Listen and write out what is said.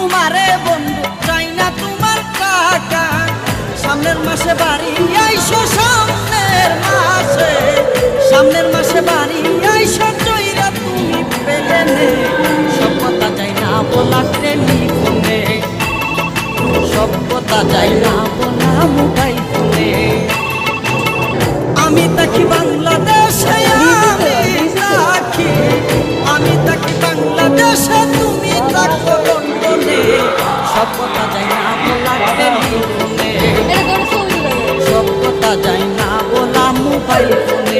তোমারে বন্ধু চাই না তোমার টাকা সামনের মাসে বাড়ি আইসো সামনের মাসে বাড়ি আইসো চইরা তুমি পেলে নে সব কথা চাই না বলা টেলিফোনে সব কথা চাই না বলা মোবাইল ফোনে আমি থাকি বাংলাদেশে আমি থাকি বাংলাদেশে তুমি থাকো লন্ডনে সব কথা চাই না বলা টেলিফোনে সব কথা চাই না বলা মোবাইল ফোনে